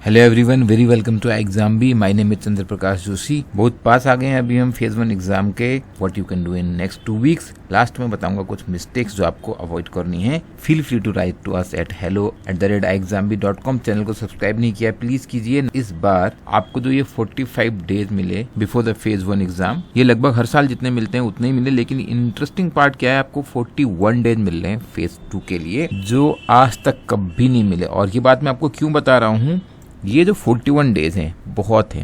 Hello everyone, very welcome to Exam B. My name is Chandra Prakash Joshi. बहुत पास आ गए हैं अभी हम फेज 1 एग्जाम के। What you can do in next 2 weeks. Last में बताऊंगा कुछ मिस्टेक्स जो आपको अवॉइड करनी है। Feel free to write to us at hello@examb.com। Channel को सब्सक्राइब नहीं किया प्लीज कीजिए। इस बार आपको जो ये 45 डेज मिले बिफोर द फेज 1 एग्जाम, ये लगभग हर साल जितने मिलते हैं उतने ही मिले, लेकिन इंटरेस्टिंग पार्ट क्या है, आपको 41 डेज मिल रहे हैं फेज 2 के लिए, जो आज तक कभी नहीं मिले। और ये बात मैं आपको क्यों बता रहा हूँ, ये जो 41 डेज हैं बहुत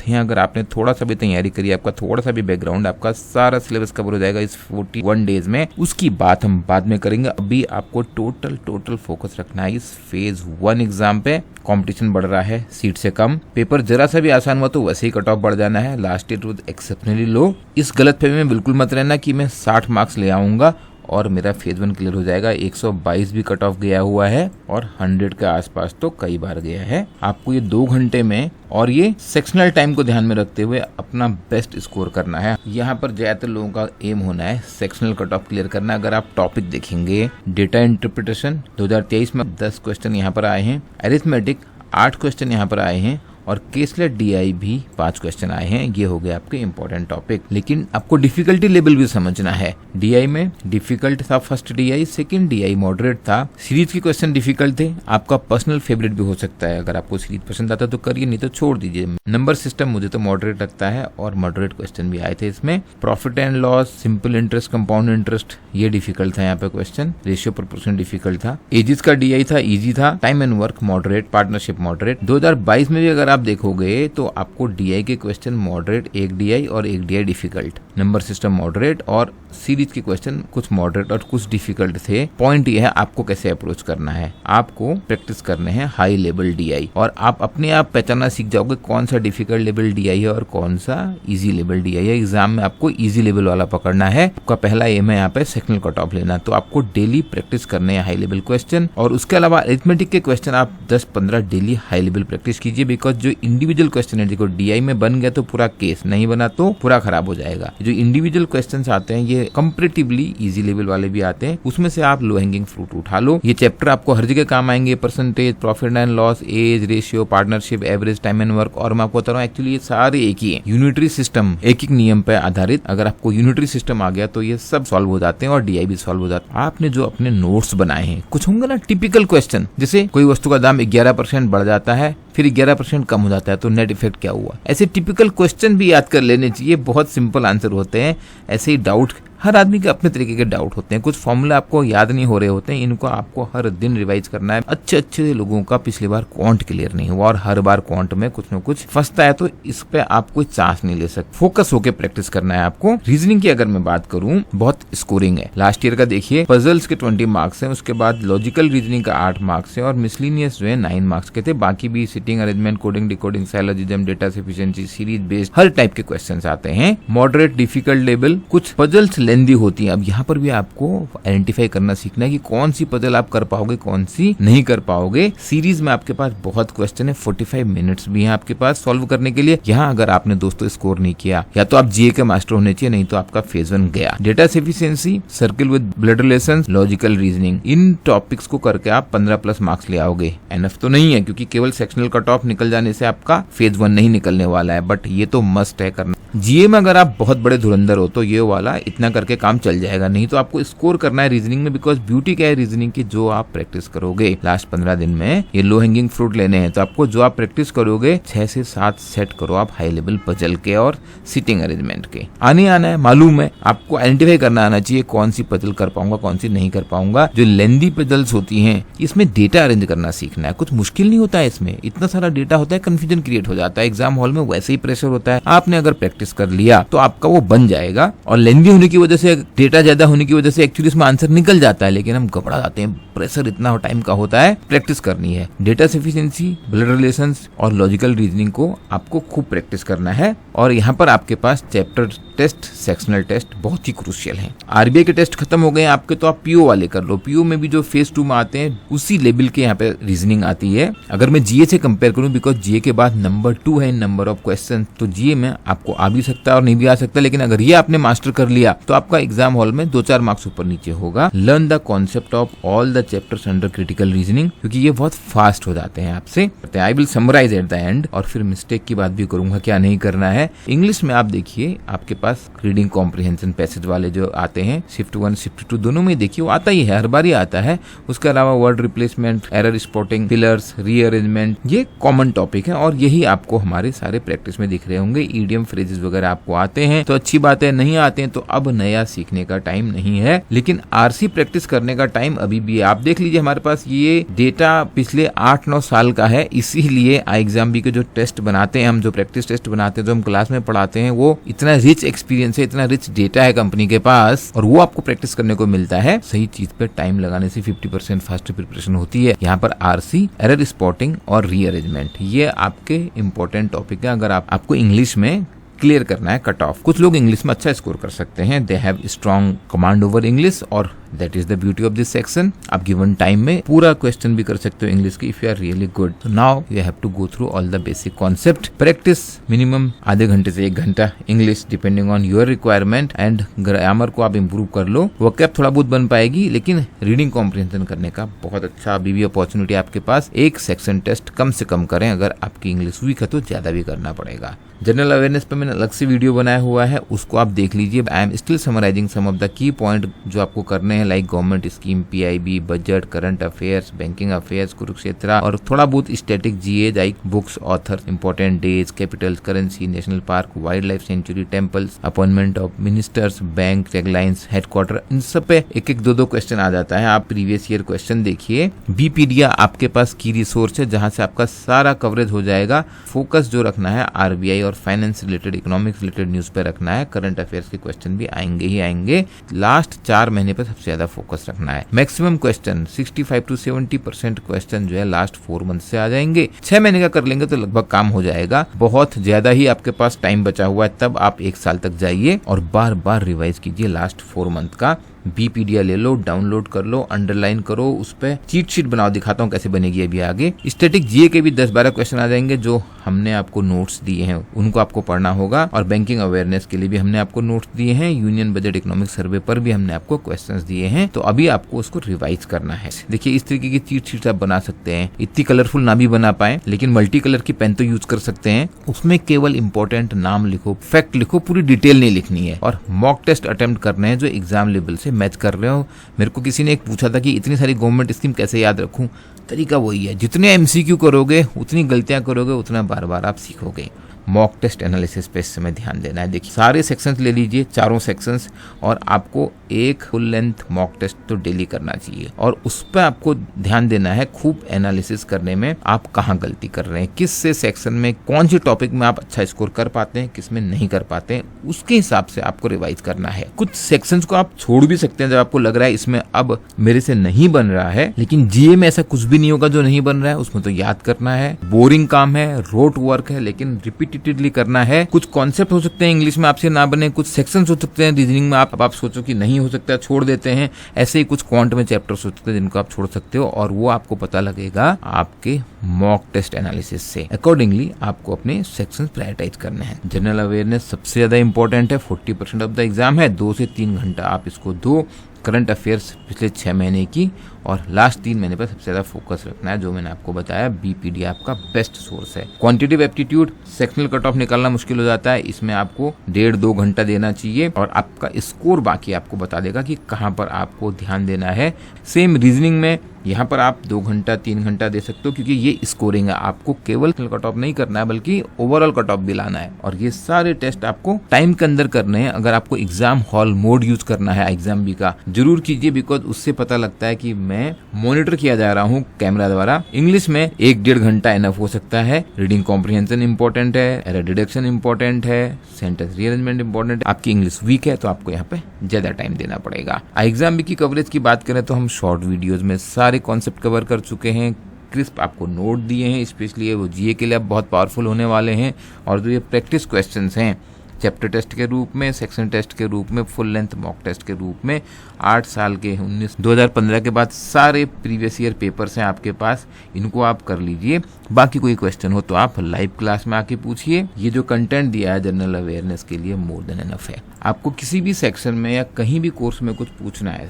हैं। अगर आपने थोड़ा सा भी तैयारी करी, आपका थोड़ा सा भी बैकग्राउंड, आपका सारा सिलेबस कवर हो जाएगा इस 41 डेज में। उसकी बात हम बाद में करेंगे। अभी आपको टोटल फोकस रखना है इस फेज 1 एग्जाम पे। कंपटीशन बढ़ रहा है, सीट से कम। पेपर जरा सा भी आसान हुआ तो वैसे ही कट ऑफ बढ़ जाना है। लास्ट ईयर वाज एक्सेप्शनली लो। इस गलतफहमी में बिल्कुल मत रहना कि मैं 60 मार्क्स ले आऊंगा और मेरा फेज 1 क्लियर हो जाएगा। 122 भी कट ऑफ गया हुआ है और 100 के आसपास तो कई बार गया है। आपको ये 2 घंटे में और ये सेक्शनल टाइम को ध्यान में रखते हुए अपना बेस्ट स्कोर करना है। यहाँ पर ज्यादातर लोगों का एम होना है सेक्शनल कट ऑफ क्लियर करना। अगर आप टॉपिक देखेंगे, डेटा इंटरप्रिटेशन 2023 में 10 क्वेश्चन यहाँ पर आए हैं, अरिथमेटिक 8 क्वेश्चन यहाँ पर आए हैं और केसलेट डीआई भी 5 क्वेश्चन आए हैं। ये हो गए आपके इंपॉर्टेंट टॉपिक। लेकिन आपको डिफिकल्टी लेवल भी समझना है। डीआई में डिफिकल्ट था first DI, second DI moderate था। सीरीज के क्वेश्चन डिफिकल्ट थे। आपका पर्सनल फेवरेट भी हो सकता है। अगर आपको सीरीज पसंद आता तो करिए, नहीं तो छोड़ दीजिए। नंबर सिस्टम मुझे तो मॉडरेट लगता है और मॉडरेट क्वेश्चन भी आए थे इसमें। Profit and loss, simple interest, compound interest, ये डिफिकल्ट था यहाँ पे क्वेश्चन। रेशियो प्रोपोर्शन डिफिकल्ट था। एजिस का डीआई था, इजी था। Time and work moderate, partnership moderate. 2022 में भी अगर आप देखोगे तो आपको डीआई के क्वेश्चन मॉडरेट, एक डीआई और एक DI difficult. Number system moderate और सीरीज के क्वेश्चन कुछ मॉडरेट और कुछ डिफिकल्ट थे। पॉइंट ये है आपको कैसे अप्रोच करना है। आपको प्रैक्टिस करने हैं हाई लेवल डीआई और आप अपने आप पहचानना सीख जाओगे कौन सा डिफिकल्ट लेवल डीआई है और कौन सा इजी लेवल डीआई है। एग्जाम में आपको इजी लेवल वाला पकड़ना है। आपका पहला एम है यहाँ पे सेक्शनल कट ऑफ लेना, तो आपको डेली प्रैक्टिस करने हैं हाई लेवल क्वेश्चन। और उसके अलावा अरिथमेटिक के क्वेश्चन आप 10-15 डेली हाई लेवल प्रैक्टिस कीजिए, बिकॉज जो इंडिविजुअल क्वेश्चन है, देखो डीआई में बन गया तो पूरा केस, नहीं बना तो पूरा खराब हो जाएगा। जो इंडिविजुअल क्वेश्चंस आते हैं ये कंपैरेटिवली इजी लेवल वाले भी आते हैं, उसमें से आप लो हैंगिंग फ्रूट उठा लो। ये चैप्टर आपको हर जगह काम आएंगे। Percentage, profit and loss, age, ratio, partnership, average, time and work. और मैं आपको बता रहा हूँ एक्चुअली ये सारे एक ही है। यूनिटरी सिस्टम, एक नियम पे आधारित। अगर आपको यूनिटरी सिस्टम आ गया तो ये सब सॉल्व हो जाते हैं और डीआई भी सॉल्व हो जाता है। आपने जो अपने नोट्स बनाए हैं, कुछ होंगे ना टिपिकल क्वेश्चन, जैसे कोई वस्तु का दाम 11% बढ़ जाता है, फिर 11% कम हो जाता है, तो नेट इफेक्ट क्या हुआ। ऐसे टिपिकल क्वेश्चन भी याद कर लेने चाहिए। बहुत सिंपल आंसर होते हैं। ऐसे ही डाउट, हर आदमी के अपने तरीके के डाउट होते हैं। कुछ फॉर्मूला आपको याद नहीं हो रहे होते हैं, इनको आपको हर दिन रिवाइज करना है। अच्छे लोगों का पिछली बार क्वांट क्लियर नहीं हुआ और हर बार क्वांट में कुछ न कुछ फंसता है, तो इस पे आप कोई चांस नहीं ले सकते। फोकस होकर प्रैक्टिस करना है आपको। रीजनिंग की अगर मैं बात करूं, बहुत स्कोरिंग है। लास्ट ईयर का देखिए, पजल्स के 20 मार्क्स हैं, उसके बाद लॉजिकल रीजनिंग का 8 मार्क्स है और मिसलिनियस जो है 9 मार्क्स के थे। बाकी भी sitting arrangement, coding, decoding, syllogism, data sufficiency, series based, हर टाइप के क्वेश्चंस आते हैं। मॉडरेट, डिफिकल्ट लेवल, कुछ पजल्स लेंदी होती है। अब यहाँ पर भी आपको आइडेंटिफाई करना सीखना है कि कौन सी पजल आप कर पाओगे, कौन सी नहीं कर पाओगे। सीरीज में आपके पास बहुत क्वेश्चन है, 45 मिनट्स भी हैं आपके पास सॉल्व करने के लिए। यहाँ अगर आपने दोस्तों स्कोर नहीं किया, या तो आप जीए के मास्टर होने चाहिए, नहीं तो आपका फेज 1 गया। Data sufficiency, circle with blood relations, logical reasoning, in topics को करके आप 15+ मार्क्स ले आओगे। एनफ तो नहीं है, क्योंकि केवल सेक्शनल कट ऑफ निकल जाने से आपका फेज 1 नहीं निकलने वाला है, बट ये तो मस्ट है करना। जीए में अगर आप बहुत बड़े धुरंधर हो तो ये वाला इतना करके काम चल जाएगा, नहीं तो आपको स्कोर करना है रीजनिंग में। बिकॉज ब्यूटी क्या है रीजनिंग की, जो आप प्रैक्टिस करोगे लास्ट 15 दिन में, ये लो हैंगिंग फ्रूट लेने हैं, तो आपको जो आप प्रैक्टिस करोगे 6 से 7 सेट करो आप हाई लेवल पजल के और सिटिंग अरेंजमेंट के। आना है, मालूम है आपको, आइडेंटिफाई करना आना चाहिए कौन सी पजल कर पाऊंगा, कौन सी नहीं कर पाऊंगा। जो लेंदी पजल्स होती हैं, इसमें डेटा अरेंज करना सीखना है। कुछ मुश्किल नहीं होता है इसमें, इतना सारा डेटा होता है, कंफ्यूजन क्रिएट हो जाता है। एग्जाम हॉल में वैसे ही प्रेशर होता है। आपने अगर प्रैक्टिस कर लिया तो आपका वो बन जाएगा। और लेंदी होने की वजह से, डेटा ज्यादा होने की वजह से एक्चुअली इसमें आंसर निकल जाता है, लेकिन हम घबरा जाते हैं। प्रेशर इतना टाइम का होता है। प्रैक्टिस करनी है। डेटा सफिशिएंसी, ब्लड रिलेशंस और लॉजिकल रीजनिंग को आपको खूब प्रैक्टिस करना है। और यहाँ पर आपके पास चैप्टर टेस्ट, सेक्शनल टेस्ट बहुत ही क्रूशियल है। आरबीआई के टेस्ट खत्म हो गए आपके, तो आप पीओ वाले कर लो। पीओ में भी जो फेज 2 में आते हैं उसी लेवल के यहाँ पे रीजनिंग आती है। अगर मैं जीए से कंपेयर करूं, बिकॉज जीए के बाद नंबर 2 है नंबर ऑफ क्वेश्चन, तो जीए में आपको आ भी सकता है और नहीं भी आ सकता। लेकिन अगर ये आपने मास्टर कर लिया तो आपका एग्जाम हॉल में 2-4 मार्क्स ऊपर नीचे होगा। Learn the concept of all the chapters under critical reasoning, क्योंकि ये बहुत फास्ट हो जाते हैं आपसे। I will summarise at the end और फिर मिस्टेक की बात भी करूंगा, क्या नहीं करना है। इंग्लिश में आप देखिए, आपके पास रीडिंग कॉम्प्रिहेंशन पैसेज वाले जो आते हैं, शिफ्ट 1 शिफ्ट 2 दोनों में देखिए वो आता ही है, हर बार ही आता है। उसके अलावा word replacement, error spotting, fillers, rearrangement, ये कॉमन टॉपिक है और यही आपको हमारे सारे प्रैक्टिस में दिख रहे होंगे। ईडियम फ्रेजेस वगैरह आपको आते हैं तो अच्छी बात है, नहीं आते हैं तो अब नया सीखने का टाइम नहीं है, लेकिन आरसी प्रैक्टिस करने का टाइम अभी भी है। आप देख लीजिए, हमारे पास ये डेटा पिछले 8-9 साल का है, इसीलिए IXAM के जो टेस्ट बनाते हैं हम, जो प्रैक्टिस टेस्ट बनाते हैं, जो हम क्लास में पढ़ाते हैं, वो इतना रिच एक्सपीरियंस है, इतना रिच डेटा है कंपनी के पास, और वो आपको प्रैक्टिस करने को मिलता है। सही चीज पे टाइम लगाने से 50% फास्टर प्रिपरेशन होती है। यहाँ पर आरसी, एरर स्पॉटिंग और रीअरेंजमेंट, ये आपके इंपॉर्टेंट टॉपिक है अगर आपको इंग्लिश में क्लियर करना है कट ऑफ। कुछ लोग इंग्लिश में अच्छा स्कोर कर सकते हैं, they have strong command over English, और that is the beauty of this section. आप गिवन टाइम में पूरा क्वेश्चन भी कर सकते हो इंग्लिश की, if you are really good. Now you have to go through all the basic concept. Practice minimum आधे घंटे से 1 घंटा English, depending on your requirement, and grammar को आप इम्प्रूव कर लो। वोकैब थोड़ा बहुत बन पाएगी, लेकिन रीडिंग कॉम्प्रिहेंशन करने का बहुत अच्छा अभी भी अपॉर्चुनिटी आपके पास। एक सेक्शन टेस्ट कम से कम करें, अगर आपकी इंग्लिश वीक है तो ज्यादा भी करना पड़ेगा। जनरल अवेयरनेस पे मैंने अलग से वीडियो बनाया हुआ है, उसको आप देख लीजिए। I am still summarising some of the key point जो आपको करने हैं, like government scheme, PIB, budget, current affairs, banking affairs, Kurukshetra, और थोड़ा बहुत static GA like books, author, important days, capitals, currency, national park, wildlife sanctuary, temples, appointment of ministers, bank, taglines, headquarter, इन सब पे 1-1, 2-2 क्वेश्चन आ जाता है। आप previous year question देखिए। बीपीडिया आपके पास की रिसोर्स है, जहां से आपका सारा कवरेज हो जाएगा। फोकस जो रखना है RBI और finance related, economics related news पे रखना है। करंट अफेयर्स के क्वेश्चन भी आएंगे ही आएंगे। लास्ट 4 महीने पे सबसे ज्यादा फोकस रखना है। मैक्सिमम क्वेश्चन 65 to 70% क्वेश्चन जो है लास्ट 4 मंथ से आ जाएंगे। 6 महीने का कर लेंगे तो लगभग काम हो जाएगा। बहुत ज्यादा ही आपके पास टाइम बचा हुआ है, तब आप 1 साल तक जाइए और बार बार रिवाइज कीजिए लास्ट 4 मंथ का। बीपीडिया ले लो, डाउनलोड कर लो, अंडरलाइन करो, उस पे चीट शीट बनाओ, दिखाता हूँ कैसे बनेगी अभी आगे। स्टैटिक GA के भी 10-12 क्वेश्चन आ जाएंगे, जो हमने आपको नोट्स दिए हैं उनको आपको पढ़ना होगा। और बैंकिंग अवेयरनेस के लिए भी हमने आपको नोट्स दिए हैं। यूनियन बजट इकोनॉमिक सर्वे पर भी हमने आपको क्वेश्चंस दिए हैं, तो अभी आपको उसको रिवाइज करना है। देखिए, इस तरीके की चीट शीट आप बना सकते हैं। इतनी कलरफुल ना भी बना पाए, लेकिन मल्टी कलर की पेन तो यूज कर सकते हैं। उसमें केवल इंपॉर्टेंट नाम लिखो, फैक्ट लिखो, पूरी डिटेल नहीं लिखनी है। और मॉक टेस्ट अटेम्प्ट करने हैं जो एग्जाम लेवल से मैच कर रहे हो। मेरे को किसी ने एक पूछा था कि इतनी सारी गवर्नमेंट स्कीम कैसे याद रखूं। तरीका वही है, जितने MCQ करोगे, उतनी गलतियां करोगे, उतना बार बार आप सीखोगे। मॉक टेस्ट एनालिसिस पे इस समय ध्यान देना है। देखिए, सारे सेक्शंस ले लीजिए, चारों सेक्शंस, और आपको एक फुल लेंथ मॉक टेस्ट तो डेली करना चाहिए। और उस पर आपको ध्यान देना है, खूब एनालिसिस करने में आप कहाँ गलती कर रहे हैं, किस से सेक्शन में, कौन सी टॉपिक में आप अच्छा स्कोर कर पाते हैं, किस में नहीं कर पाते हैं, उसके हिसाब से आपको रिवाइज करना है। कुछ सेक्शंस को आप छोड़ भी सकते हैं जब आपको लग रहा है इसमें अब मेरे से नहीं बन रहा है। लेकिन GA में ऐसा कुछ भी नहीं होगा जो नहीं बन रहा है, उसमें तो याद करना है। बोरिंग काम है, रोट वर्क है, लेकिन रिपीटेडली करना है। कुछ कॉन्सेप्ट हो सकते हैं इंग्लिश में आपसे ना बने, कुछ सेक्शंस हो सकते हैं रीजनिंग में आप सोचो कि नहीं हो सकता, छोड़ देते हैं। ऐसे ही कुछ क्वांट में चैप्टर्स हो सकते हैं जिनको आप छोड़ सकते हो, और वो आपको पता लगेगा आपके मॉक टेस्ट एनालिसिस से। अकॉर्डिंगली आपको अपने सेक्शंस प्रायोरिटाइज करने हैं। जनरल अवेयरनेस सबसे ज्यादा इंपॉर्टेंट है, 40% ऑफ द एग्जाम है। 2 से 3 घंटा आप इसको दो। करंट अफेयर्स पिछले 6 महीने की और लास्ट 3 महीने पर सबसे ज्यादा फोकस रखना है, जो मैंने आपको बताया। बीपीडिया आपका बेस्ट सोर्स है। Quantitative aptitude, sectional cut off निकालना मुश्किल हो जाता है, इसमें आपको 1.5-2 घंटा देना चाहिए, और आपका स्कोर बाकी आपको बता देगा कि कहाँ पर आपको ध्यान देना है। सेम रीजनिंग में यहाँ पर आप 2 घंटा 3 घंटा दे सकते हो, क्योंकि ये स्कोरिंग है। आपको केवल कट ऑफ नहीं करना है, बल्कि ओवरऑल कट ऑफ भी लाना है, और ये सारे टेस्ट आपको टाइम के अंदर करने हैं। अगर आपको एग्जाम हॉल मोड यूज करना है IXAM का, जरूर कीजिए, बिकॉज उससे पता लगता है कि मैं मॉनिटर किया जा रहा हूँ कैमरा द्वारा। इंग्लिश में 1-1.5 घंटा इनफ हो सकता है। रीडिंग कॉम्प्रिहेंशन इंपॉर्टेंट है, एरर डिटेक्शन इंपॉर्टेंट है, सेंटेंस रीअरेंजमेंट इंपॉर्टेंट है। आपकी इंग्लिश वीक है तो आपको यहाँ पे ज्यादा टाइम देना पड़ेगा। IXAM की कवरेज की बात करें तो हम शॉर्ट वीडियोज में सारे कॉन्सेप्ट कवर कर चुके हैं। क्रिस्प आपको नोट दिए हैं, स्पेशली वो GA के लिए अब बहुत पावरफुल होने वाले हैं। और जो ये प्रैक्टिस क्वेश्चंस हैं, चैप्टर टेस्ट के रूप में, सेक्शन टेस्ट के रूप में, फुल लेंथ मॉक टेस्ट के रूप में, 8 साल के 2015 के बाद सारे प्रीवियस ईयर पेपर्स हैं आपके पास, इनको आप कर लीजिए। बाकी कोई क्वेश्चन हो तो आप लाइव क्लास में आके पूछिए। ये जो कंटेंट दिया है जनरल अवेयरनेस के लिए मोर देन एनफ है। आपको किसी भी सेक्शन में या कहीं भी कोर्स में कुछ पूछना है,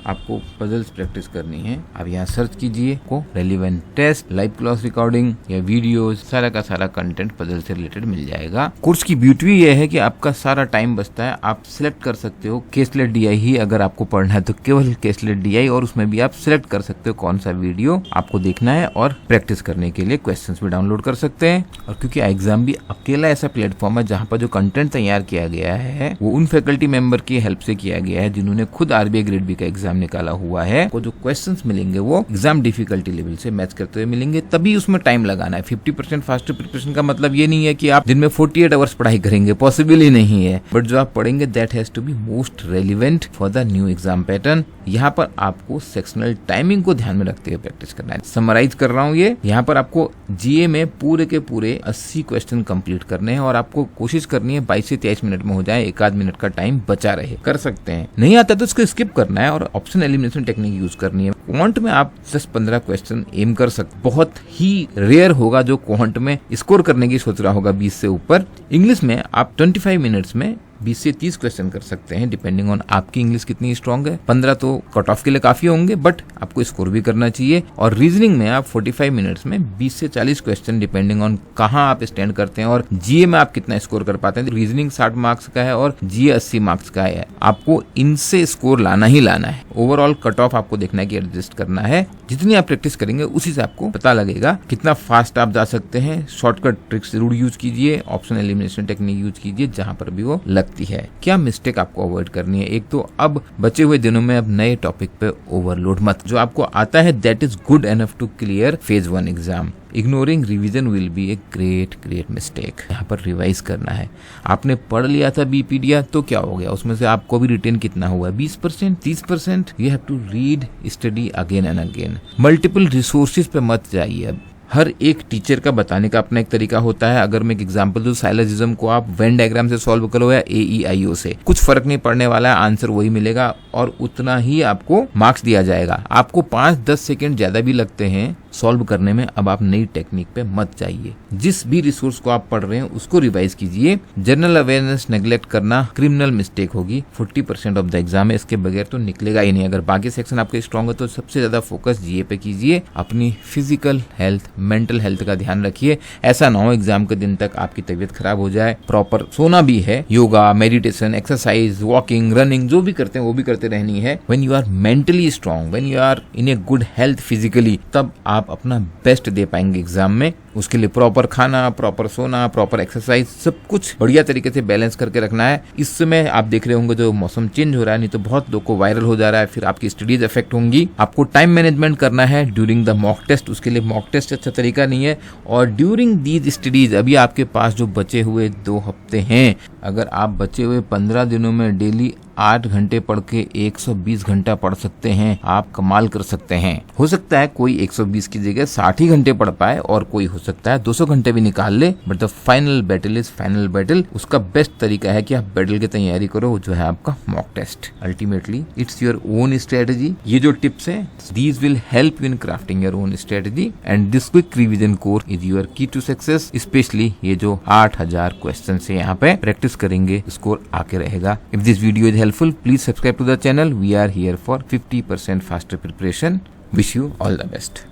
आपको पजल्स प्रैक्टिस करनी है, आप यहाँ सर्च कीजिए को relevant test, live class recording या वीडियोस, सारा का सारा कंटेंट पजल से रिलेटेड मिल जाएगा। कोर्स की ब्यूटी ये है कि आपका सारा टाइम बचता है, आप सिलेक्ट कर सकते हो केसलेट DI ही अगर आपको पढ़ना है तो केवल केसलेट DI, और उसमें भी आप सिलेक्ट कर सकते हो कौन सा वीडियो आपको देखना है और प्रैक्टिस करने के लिए क्वेश्चंस भी डाउनलोड कर सकते हैं। और क्योंकि एग्जाम भी अकेला ऐसा प्लेटफॉर्म है जहाँ पर जो कंटेंट तैयार किया गया है वो उन फैकल्टी मेंबर की हेल्प से किया गया है जिन्होंने खुद RBI ग्रेड B का एग्जाम निकाला हुआ है। को जो क्वेश्चंस मिलेंगे वो एग्जाम डिफिकल्टी लेवल से मैच करते हुए मिलेंगे, तभी उसमें टाइम लगाना है। 50% फास्टर प्रिपरेशन का मतलब ये नहीं है कि आप दिन में 48 आवर्स पढ़ाई करेंगे, पॉसिबल ही नहीं है, बट जो आप पढ़ेंगे that has to be most relevant for the new exam pattern. यहाँ पर आपको सेक्शनल टाइमिंग को ध्यान में रखते हुए प्रैक्टिस करना है। समराइज कर रहा हूँ ये, यहाँ पर आपको GA में पूरे के पूरे 80 क्वेश्चन कंप्लीट करने हैं और आपको कोशिश करनी है 22 से 23 मिनट में हो जाए, एक आध मिनट का टाइम बचा रहे। कर सकते हैं, नहीं आता तो इसको स्किप करना है और ऑप्शन एलिमिनेशन टेक्निक यूज करनी है। क्वांट में आप 10-15 क्वेश्चन एम कर सकते, बहुत ही रेयर होगा जो क्वांट में स्कोर करने की सोच रहा होगा 20 से ऊपर। इंग्लिश में आप 25 मिनट्स में 20 से 30 क्वेश्चन कर सकते हैं, डिपेंडिंग ऑन आपकी इंग्लिश कितनी स्ट्रांग है। 15 तो कट ऑफ के लिए काफी होंगे, बट आपको स्कोर भी करना चाहिए। और रीजनिंग में आप 45 मिनट्स में 20 से 40 क्वेश्चन, डिपेंडिंग ऑन कहाँ आप स्टैंड करते हैं और GA में आप कितना स्कोर कर पाते हैं। रीजनिंग 60 मार्क्स का है और GA 80 मार्क्स का है, आपको इनसे स्कोर लाना ही लाना है। ओवरऑल कट ऑफ आपको देखना है कि एडजस्ट करना है। जितनी आप प्रैक्टिस करेंगे उसी से आपको पता लगेगा कितना फास्ट आप जा सकते हैं। शॉर्टकट ट्रिक्स जरूर यूज कीजिए, ऑप्शन एलिमिनेशन टेक्निक यूज कीजिए जहां पर भी वो लगती है। क्या मिस्टेक आपको अवॉइड करनी है? एक तो अब बचे हुए दिनों में अब नए टॉपिक पे ओवरलोड मत। जो आपको आता है that is good enough to clear phase 1 exam. Ignoring revision will be a great mistake. यहाँ पर रिवाइज करना है। आपने पढ़ लिया था बीपीडिया तो क्या हो गया, उसमें से आपको भी रिटेन कितना हुआ, 20%, 30%। You have to read, study again and again. Multiple resources पे मत जाइए। अब हर एक टीचर का बताने का अपना एक तरीका होता है। अगर मैं एक एग्जांपल दूं, साइलोजिज्म को आप वेन डायग्राम से सॉल्व करो या AEIO से, कुछ फर्क नहीं पड़ने वाला है, आंसर वही मिलेगा और उतना ही आपको मार्क्स दिया जाएगा। आपको 5-10 सेकेंड ज्यादा भी लगते हैं सॉल्व करने में, अब आप नई टेक्निक पे मत जाइए। जिस भी रिसोर्स को आप पढ़ रहे हैं उसको रिवाइज कीजिए। जनरल अवेयरनेस नेग्लेक्ट करना क्रिमिनल मिस्टेक होगी। 40% ऑफ द एग्जाम है, इसके बगैर तो निकलेगा ही नहीं। अगर बाकी सेक्शन आपके स्ट्रॉन्ग है तो सबसे ज्यादा फोकस GA पे कीजिए। अपनी फिजिकल हेल्थ, मेंटल हेल्थ का ध्यान रखिए। ऐसा ना हो एग्जाम के दिन तक आपकी तबीयत खराब हो जाए। प्रॉपर सोना भी है, yoga, meditation, exercise, walking, running जो भी करते हैं वो भी करते रहनी है। When you are mentally strong, when you are in a good health physically, तब आप अपना बेस्ट दे पाएंगे एग्जाम में। उसके लिए प्रॉपर खाना, प्रॉपर सोना, प्रॉपर एक्सरसाइज, सब कुछ बढ़िया तरीके से बैलेंस करके रखना है। इस समय आप देख रहे होंगे जो मौसम चेंज हो रहा है, नहीं तो बहुत लोग को वायरल हो जा रहा है, फिर आपकी स्टडीज इफेक्ट होंगी। आपको टाइम मैनेजमेंट करना है ड्यूरिंग द मॉक टेस्ट। उसके लिए मॉक टेस्ट अच्छा तरीका नहीं है। और ड्यूरिंग दीज स्टडीज, अभी आपके पास जो बचे हुए 2 हफ्ते हैं, अगर आप बचे हुए 15 दिनों में डेली 8 घंटे पढ़ के 120 घंटा पढ़ सकते हैं, आप कमाल कर सकते हैं। हो सकता है कोई 120 की जगह 60 ही घंटे पढ़ पाए और कोई हो सकता है 200 घंटे भी निकाल ले, but the final battle is final battle. उसका बेस्ट तरीका है कि आप बैटल की तैयारी करो, जो है आपका mock test. Ultimately it's your own strategy. ये जो टिप्स हैं, these will help you in crafting your own strategy and this quick revision course is your key to success. Specially ये जो 8000 क्वेश्चन से यहाँ पे प्रैक्टिस करेंगे, स्कोर आके रहेगा। If this video is helpful, please subscribe to the channel. We are here for 50% faster preparation. Wish you all the best.